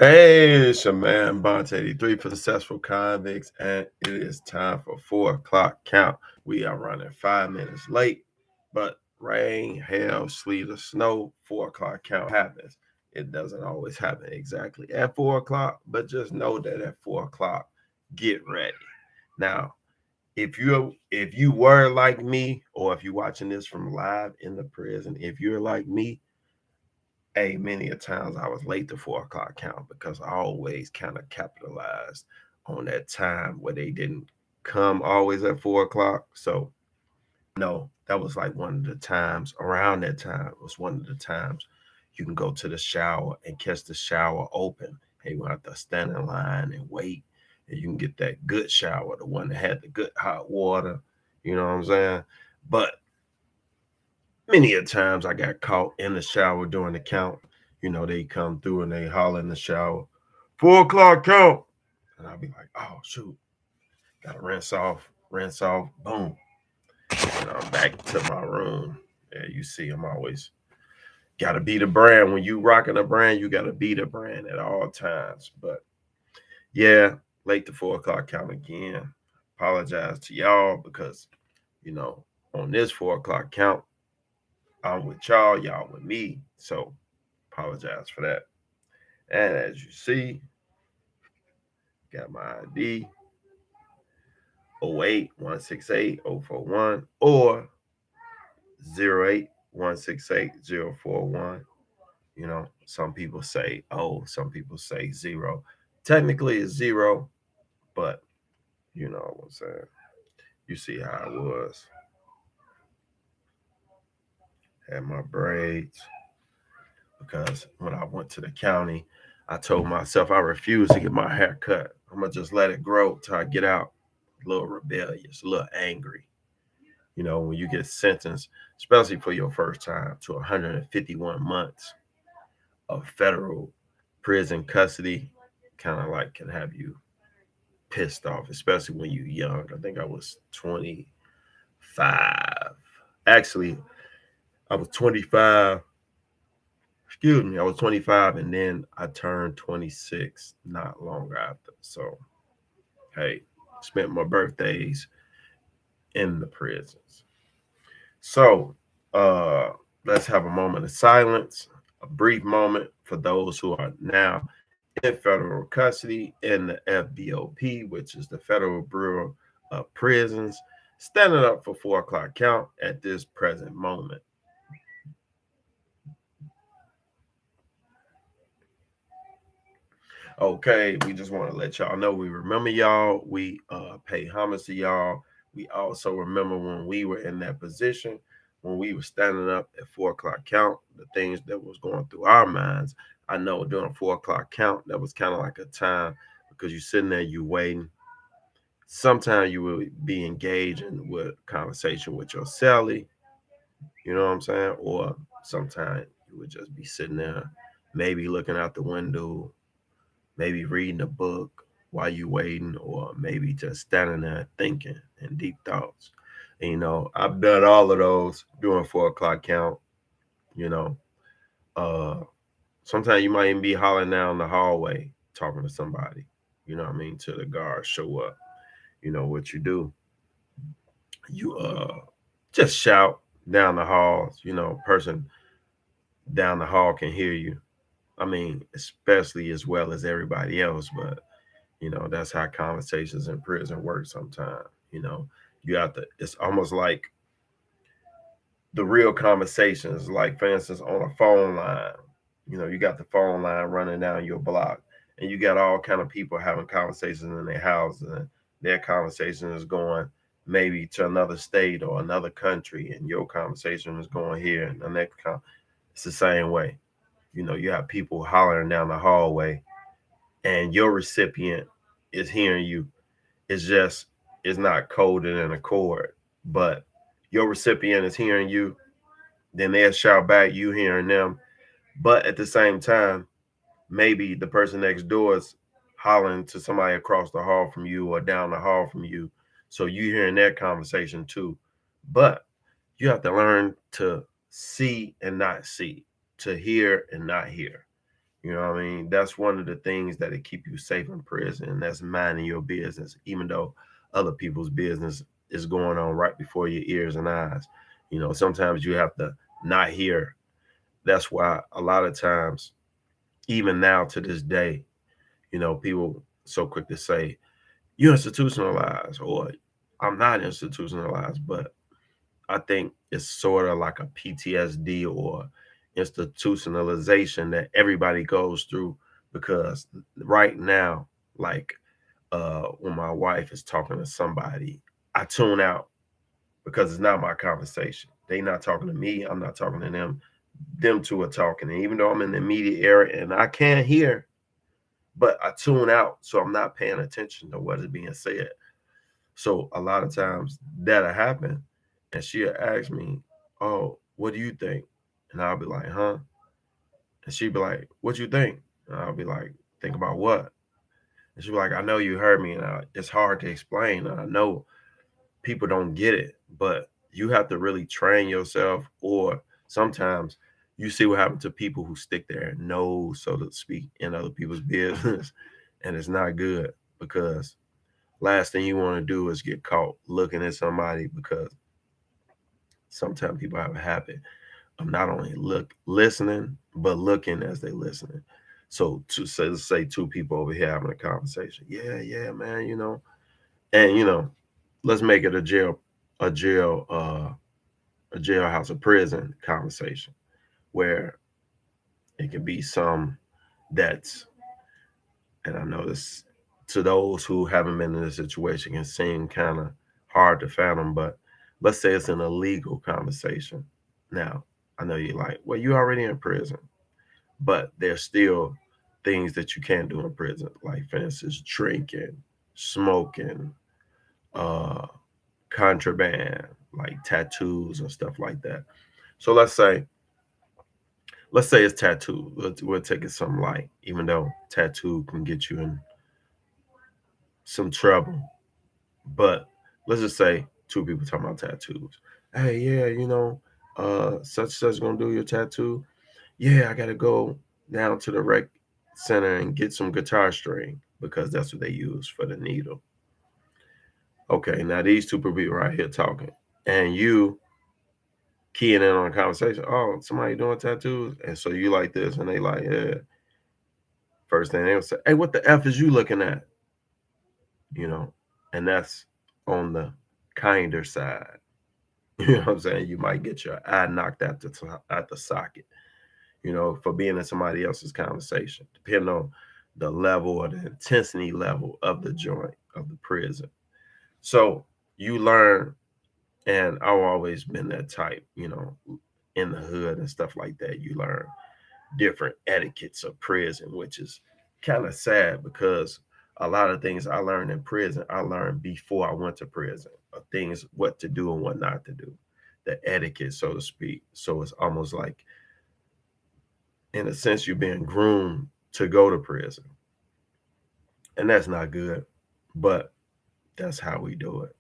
Hey, it's your man Bont83 for Successful Convicts, and it is time for 4 o'clock count. We are running 5 minutes late, but rain, hail, sleet, or snow, 4 o'clock count happens. It doesn't always happen exactly at 4 o'clock, but just know that at 4 o'clock, get ready. Now, if you were like me, or if you're watching this from live in the prison, if you're like me, hey, many a times I was late to 4 o'clock count because I always kind of capitalized on that time where they didn't come always at 4 o'clock. So no, that was like one of the times around that time was one of the times you can go to the shower and catch the shower open. Hey, you don't have to stand in line and wait. And you can get that good shower, the one that had the good hot water. You know what I'm saying? But many a times I got caught in the shower during the count. They come through and they holler in the shower, 4 o'clock count. And I'll be like, oh, shoot, got to rinse off, boom. And I'm back to my room. Yeah, you see, I'm always got to be the brand. When you rocking a brand, you got to be the brand at all times. But yeah, late to 4 o'clock count again. Apologize to y'all because, you know, on this 4 o'clock count, I'm with y'all with me. So apologize for that. And as you see, got my ID 08168 or 08168 some people say some people say zero. Technically it's zero, but you know what I'm saying. You see how it was. Had my braids because when I went to the county, I told myself I refuse to get my hair cut. I'm gonna just let it grow till I get out. A little rebellious, a little angry. When you get sentenced, especially for your first time, to 151 months of federal prison custody, kind of like can have you pissed off, especially when you're young. I think I was 25. Actually, I was 25. Excuse me, I was 25 and then I turned 26 not long after. So, hey, spent my birthdays in the prisons. So, let's have a moment of silence, a brief moment for those who are now in federal custody in the FBOP, which is the Federal Bureau of Prisons, standing up for 4 o'clock count at this present moment. Okay, we just want to let y'all know we remember y'all. We pay homage to y'all. We also remember when we were in that position, when we were standing up at 4 o'clock count, the things that was going through our minds. I know during 4 o'clock count, that was kind of like a time because you're sitting there, you waiting. Sometimes you will be engaging with conversation with your cellie, you know what I'm saying? Or sometimes you would just be sitting there, maybe looking out the window, maybe reading a book while you waiting, or maybe just standing there thinking in deep thoughts. And, I've done all of those during 4 o'clock count. You know, uh, sometimes you might even be hollering down the hallway talking to somebody. You know what I mean? Till the guards show up. You know what you do? You just shout down the halls. Person down the hall can hear you. I mean, especially as well as everybody else, but that's how conversations in prison work sometimes. You have to, it's almost like the real conversations, like for instance, on a phone line. You got the phone line running down your block, and you got all kind of people having conversations in their houses, and their conversation is going maybe to another state or another country, and your conversation is going here, and the next it's the same way. You have people hollering down the hallway, and your recipient is hearing you. It's not coded in a chord, but your recipient is hearing you, then they'll shout back, you hearing them. But at the same time, maybe the person next door is hollering to somebody across the hall from you or down the hall from you. So you hearing that conversation too. But you have to learn to see and not see, to hear and not hear. You know what I mean? That's one of the things that it keep you safe in prison, and that's minding your business, even though other people's business is going on right before your ears and eyes. You know, sometimes you have to not hear. That's why a lot of times, even now to this day, you know, people so quick to say, you institutionalized or I'm not institutionalized, but I think it's sort of like a PTSD or institutionalization that everybody goes through because right now, like when my wife is talking to somebody, I tune out because it's not my conversation. They not talking to me, I'm not talking to them. Them two are talking. And even though I'm in the immediate area and I can't hear, but I tune out, so I'm not paying attention to what is being said. So a lot of times that'll happen, and she'll ask me, "Oh, what do you think?" And I'll be like, "Huh?" And she'll be like, "What you think?" And I'll be like, "Think about what?" And she'll be like, "I know you heard me, and it's hard to explain. And I know people don't get it, but you have to really train yourself. Or sometimes you see what happens to people who stick their nose, so to speak, in other people's business, and it's not good because last thing you want to do is get caught looking at somebody because sometimes people have a habit of not only listening but looking as they listening. So to say, let's say two people over here having a conversation, yeah, man, and let's make it a jail, a jailhouse, a prison conversation where it can be some that's, and I know this to those who haven't been in this situation can seem kind of hard to fathom, but let's say it's an illegal conversation. Now, I know you're like, well, you already in prison, but there's still things that you can't do in prison, like for instance, drinking, smoking, uh, contraband, like tattoos and stuff like that. So let's say it's tattoo. We'll take it something light, even though tattoo can get you in some trouble. But let's just say two people talking about tattoos. Hey, yeah, such and such gonna do your tattoo. Yeah, I gotta go down to the rec center and get some guitar string because that's what they use for the needle. Okay, now these two people right here talking, and you keying in on a conversation. Oh, somebody doing tattoos, and so you like this, and they like, yeah. First thing they would say, hey, what the f is you looking at? You know, and that's on the kinder side. You know what I'm saying? You might get your eye knocked at the socket, for being in somebody else's conversation, depending on the level or the intensity level of the joint of the prison. So you learn, and I've always been that type, in the hood and stuff like that. You learn different etiquettes of prison, which is kind of sad because a lot of things I learned in prison, I learned before I went to prison, things what to do and what not to do, the etiquette, so to speak. So it's almost like, in a sense, you're being groomed to go to prison, and that's not good, but that's how we do it.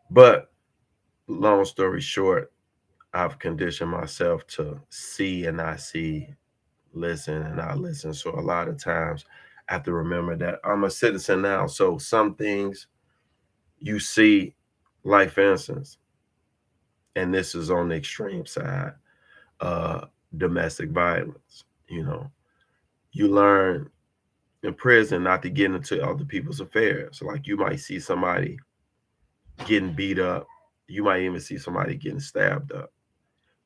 But long story short, I've conditioned myself to see and not see, listen and not listen. So a lot of times I have to remember that I'm a citizen now. So some things you see, like for instance, and this is on the extreme side, uh, domestic violence. You learn in prison not to get into other people's affairs. Like you might see somebody getting beat up, you might even see somebody getting stabbed up,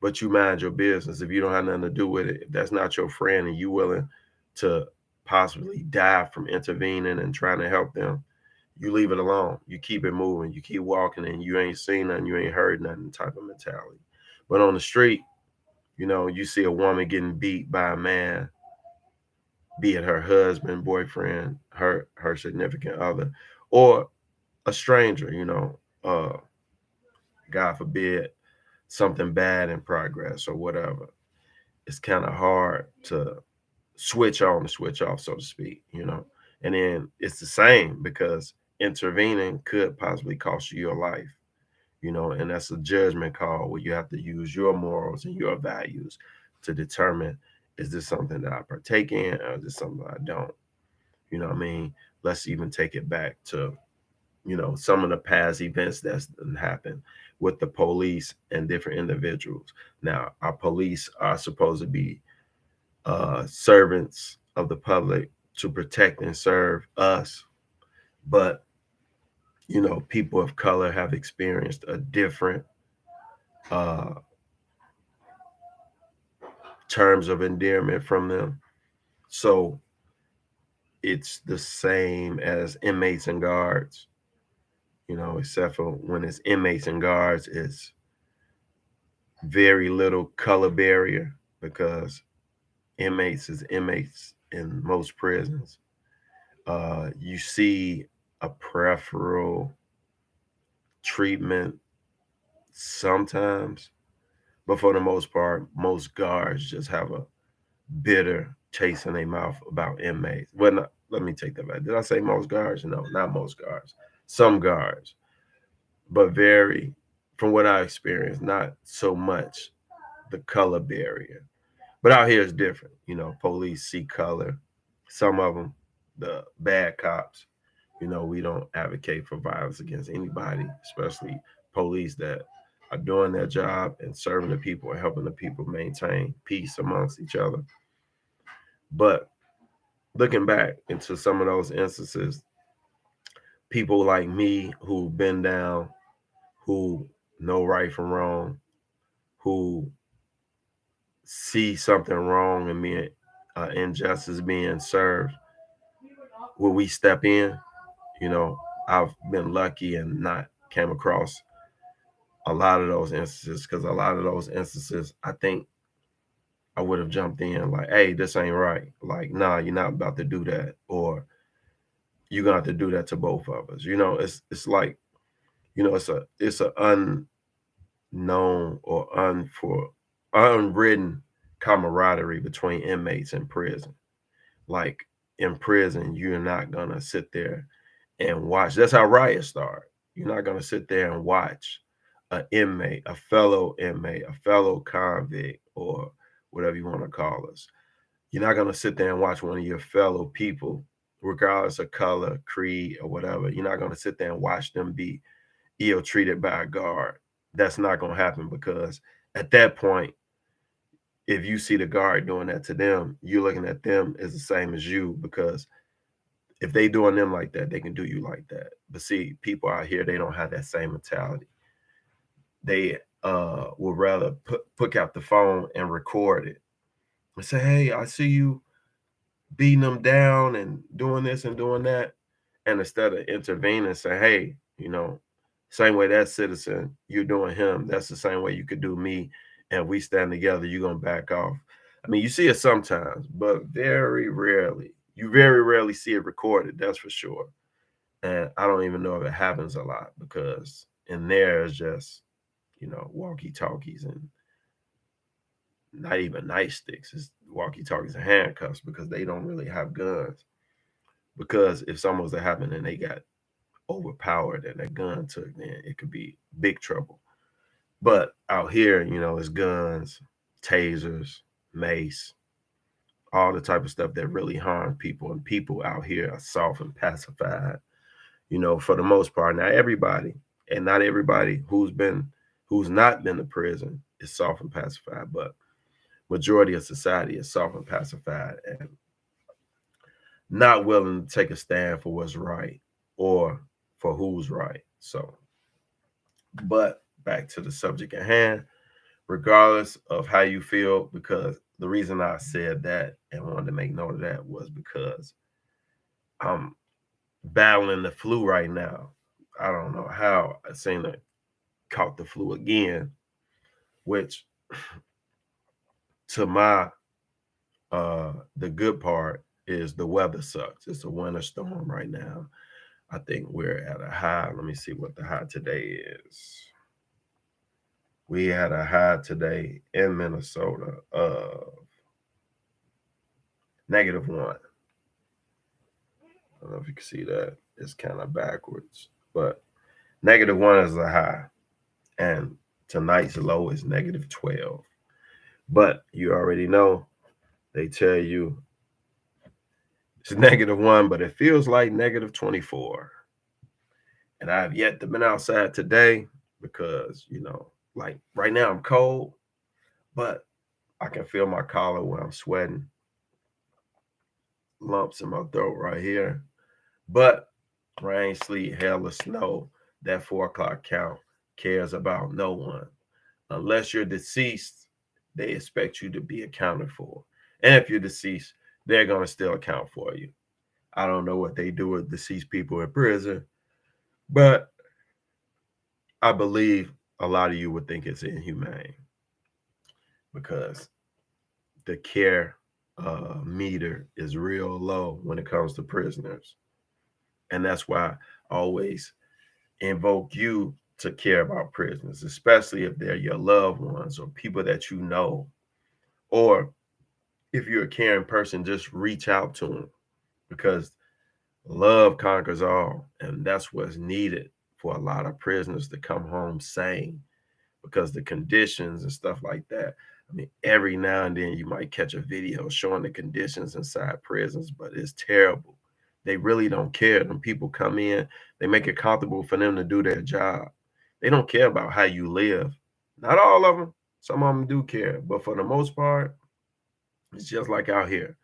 but you mind your business. If you don't have nothing to do with it, if that's not your friend and you willing to possibly die from intervening and trying to help them, you leave it alone. You keep it moving. You keep walking, and you ain't seen nothing, you ain't heard nothing type of mentality. But on the street, you see a woman getting beat by a man, be it her husband, boyfriend, her significant other, or a stranger. God forbid something bad in progress or whatever. It's kind of hard to switch on and switch off, so to speak. And then it's the same because intervening could possibly cost you your life, and that's a judgment call where you have to use your morals and your values to determine Is this something that I partake in, or is this something I don't? You know what I mean? Let's even take it back to, some of the past events that's happened with the police and different individuals. Now, our police are supposed to be servants of the public to protect and serve us, but people of color have experienced a different uh, terms of endearment from them. So it's the same as inmates and guards, except for when it's inmates and guards, it's very little color barrier because inmates is inmates in most prisons. You see a preferential treatment sometimes, but for the most part, most guards just have a bitter taste in their mouth about inmates. Well, let me take that back. Did I say most guards? No, not most guards. Some guards, but very, from what I experienced, not so much the color barrier. But out here it's different. Police see color. Some of them, the bad cops, we don't advocate for violence against anybody, especially police that are doing their job and serving the people and helping the people maintain peace amongst each other. But looking back into some of those instances, people like me who've been down, who know right from wrong, who see something wrong and being injustice being served, will we step in? You know, I've been lucky and not came across a lot of those instances, because a lot of those instances, I think I would have jumped in like, hey, this ain't right. Like, nah, you're not about to do that. Or you're gonna have to do that to both of us. It's like, it's a unknown or unwritten camaraderie between inmates in prison. Like in prison, you're not gonna sit there and watch. That's how riots start. You're not gonna sit there and watch an inmate, a fellow convict, or whatever you want to call us. You're not gonna sit there and watch one of your fellow people, regardless of color, creed, or whatever. You're not gonna sit there and watch them be ill treated by a guard. That's not gonna happen, because at that point, if you see the guard doing that to them, you're looking at them as the same as you, because if they doing them like that, they can do you like that. But see, people out here, they don't have that same mentality. They would rather put out the phone and record it and say, hey, I see you beating them down and doing this and doing that. And instead of intervening and say, hey, same way that citizen, you're doing him, that's the same way you could do me. And we stand together, you're going to back off. I mean, you see it sometimes, but very rarely. You very rarely see it recorded, that's for sure. And I don't even know if it happens a lot, because in there is just, walkie talkies and not even nightsticks. It's walkie talkies and handcuffs, because they don't really have guns. Because if something was to happen and they got overpowered and that gun took, then it could be big trouble. But out here, it's guns, tasers, mace, all the type of stuff that really harm people. And people out here are soft and pacified, for the most part. Not everybody, and not everybody who's not been to prison is soft and pacified, but majority of society is soft and pacified and not willing to take a stand for what's right or for who's right. So, but back to the subject at hand, regardless of how you feel, because the reason I said that and wanted to make note of that was because I'm battling the flu right now. I don't know how I seem to caught the flu again, which to my the good part is the weather sucks. It's a winter storm right now. I think we're at a high. Let me see what the high today is. We had a high today in Minnesota of -1. I don't know if you can see that. It's kind of backwards, but -1 is a high, and tonight's low is -12. But you already know they tell you it's -1, but it feels like -24. And I've yet to been outside today because, like right now I'm cold, but I can feel my collar when I'm sweating, lumps in my throat right here. But rain, sleet, hail, or snow, that 4 o'clock count cares about no one. Unless you're deceased, they expect you to be accounted for. And if you're deceased, they're going to still account for you. I don't know what they do with deceased people in prison, but I believe a lot of you would think it's inhumane because the care meter is real low when it comes to prisoners. And that's why I always invoke you to care about prisoners, especially if they're your loved ones or people that you know. Or if you're a caring person, just reach out to them because love conquers all. And that's what's needed for a lot of prisoners to come home sane because the conditions and stuff like that. I mean, every now and then you might catch a video showing the conditions inside prisons, but it's terrible. They really don't care. When people come in, they make it comfortable for them to do their job. They don't care about how you live. Not all of them. Some of them do care, but for the most part, it's just like out here.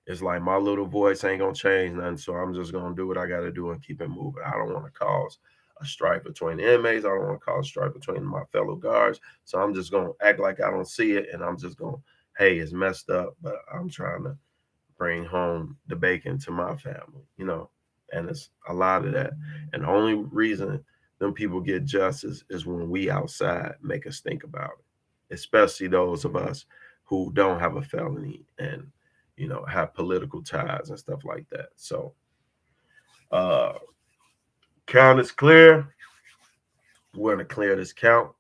It's like my little voice ain't gonna change nothing, so I'm just gonna do what I gotta do and keep it moving. I don't want to cause a strife between the inmates. I don't want to cause strife between my fellow guards. So I'm just gonna act like I don't see it, and I'm just gonna, hey, it's messed up, but I'm trying to bring home the bacon to my family. And it's a lot of that. And the only reason them people get justice is when we outside make us think about it, especially those of us who don't have a felony and have political ties and stuff like that. So uh count is clear. We're gonna clear this count.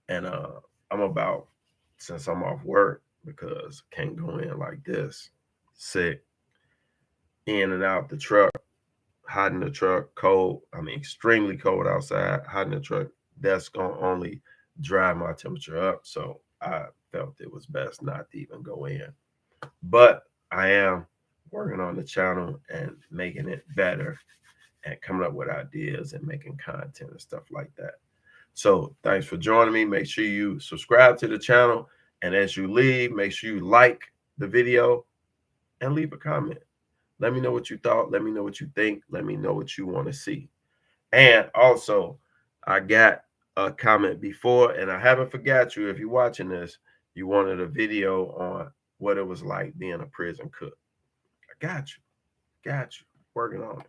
And I'm about, since I'm off work, because I can't go in like this, sick, in and out the truck, hot in the truck, cold. I mean, extremely cold outside, hot in the truck. That's gonna only drive my temperature up. So I felt it was best not to even go in. But I am working on the channel and making it better and coming up with ideas and making content and stuff like that. So thanks for joining me. Make sure you subscribe to the channel. And as you leave, make sure you like the video and leave a comment. Let me know what you thought. Let me know what you think. Let me know what you want to see. And also, I got a comment before, and I haven't forgot you. If you're watching this, you wanted a video on what it was like being a prison cook. I got you. Got you. Working on it.